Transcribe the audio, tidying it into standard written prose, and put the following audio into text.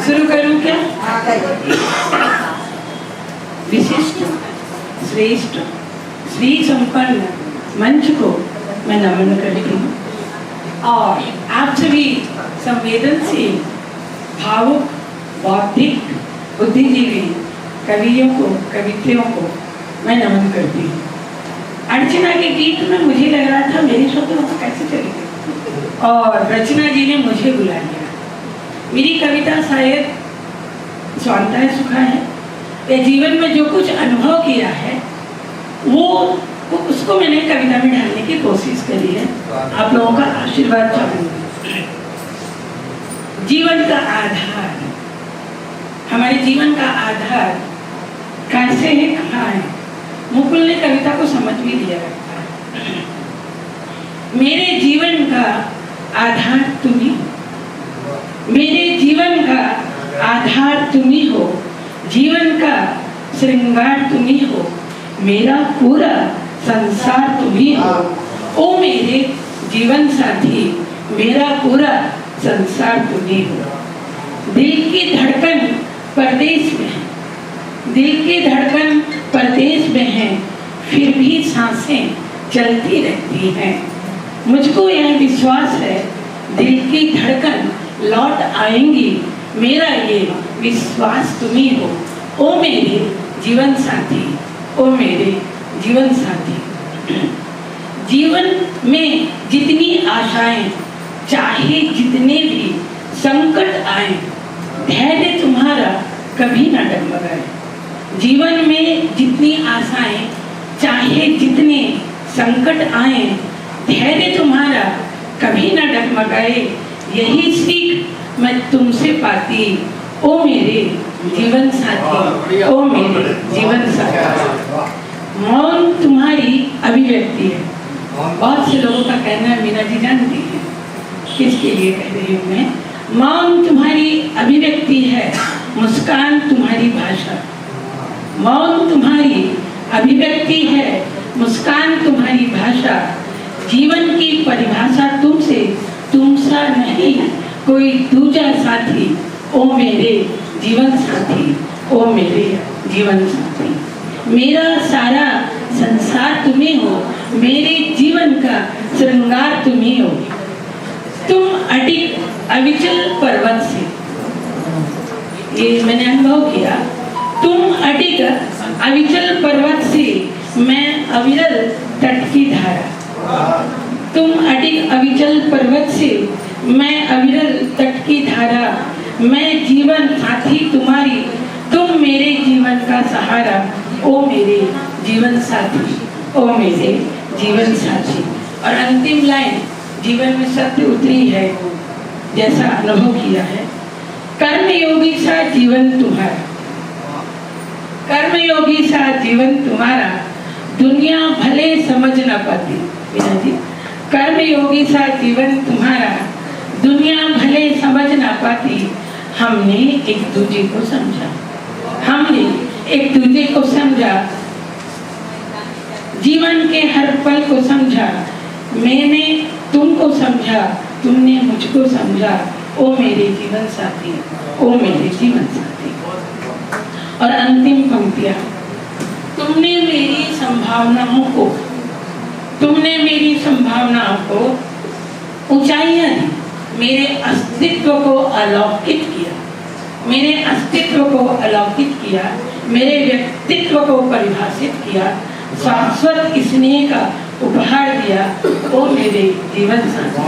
शुरू करूं क्या? विशिष्ट श्रेष्ठ श्री संपन्न मंच को मैं नमन करती हूँ और आप सभी संवेदनशील भावुक बौद्धिक बुद्धिजीवी कवियों को कवित्रियों को मैं नमन करती हूँ। अर्चना के गीत में मुझे लग रहा था मेरी स्वतंत्रता कैसे चलेगी और रचना जी ने मुझे बुला लिया। मेरी कविता शायद स्वांतः सुखा है या जीवन में जो कुछ अनुभव किया है वो उसको मैंने कविता में ढालने की कोशिश करी है। आप लोगों का आशीर्वाद चाहूंगी। जीवन का आधार, हमारे जीवन का आधार कैसे है, कहाँ है? मुकुल ने कविता को समझ भी दिया रखता है। मेरे जीवन का आधार तुम ही हो, मेरे जीवन का आधार तुम ही हो, जीवन का श्रृंगार तुम ही हो, मेरा पूरा संसार तुम ही हो। ओ मेरे जीवन साथी, मेरा पूरा संसार तुम ही हो। दिल की धड़कन परदेश में है, दिल की धड़कन परदेश में है, फिर भी सांसें चलती रहती हैं। मुझको यह विश्वास है दिल की धड़कन लौट आएंगी, मेरा ये विश्वास तुम ही हो। ओ मेरे जीवन साथी, ओ मेरे जीवन साथी। जीवन में जितनी आशाएं, चाहे जितने भी संकट आए, धैर्य तुम्हारा कभी न डगमगाए। जीवन में जितनी आशाएं, चाहे जितने संकट आए, धैर्य तुम्हारा कभी न डगमगाए। यही सीख मैं तुमसे पाती, ओ मेरे जीवन साथी, ओ मेरे जीवन साथी। मौन तुम्हारी अभिव्यक्ति है। बहुत से लोगों का कहना है, मीना जी जानती है किसके लिए कह रही हूँ मैं। मौन तुम्हारी अभिव्यक्ति है, मुस्कान तुम्हारी भाषा। मौन तुम्हारी अभिव्यक्ति है, मुस्कान तुम्हारी भाषा। जीवन की परिभाषा तुमसे, तुमसा नहीं कोई दूजा साथी। ओ मेरे जीवन साथी, ओ मेरे जीवन साथी। मेरा सारा संसार तुम्ही हो, मेरे जीवन का श्रृंगार तुम्ही हो। तुम अडिग अविचल पर्वत से, ये मैंने अनुभव किया। तुम अडिग अविचल पर्वत से, मैं अविरल तट की धारा। तुम अडिग अविचल पर्वत से, मैं अविरल तट की धारा। मैं जीवन साथी तुम्हारी, तुम मेरे जीवन का सहारा। ओ मेरे जीवन साथी, ओ मेरे जीवन साथी। और अंतिम लाइन जीवन में सत्य उतरी है, जैसा अनुभव किया है। कर्मयोगी सा जीवन तुम्हारा, कर्मयोगी सा जीवन तुम्हारा, दुनिया भले समझ न पाती। कर्मयोगी सा जीवन तुम्हारा, दुनिया भले समझ न पाती। हमने एक दूसरे को समझा, हमने एक दूसरे को समझा, जीवन के हर पल को समझा। मैंने तुमको समझा, तुमने मुझको समझा। ओ मेरे जीवन साथी, ओ मेरे जीवन साथी। और अंतिम पंक्तियां, तुमने मेरी संभावनाओं को, तुमने मेरी संभावनाओं को ऊंचाइयां दी, मेरे अस्तित्व को अलौकिक किया, मेरे अस्तित्व को अलौकिक किया, मेरे व्यक्तित्व को परिभाषित किया, शाश्वत स्नेह का उपहार दिया। ओ मेरे जीवन साथी।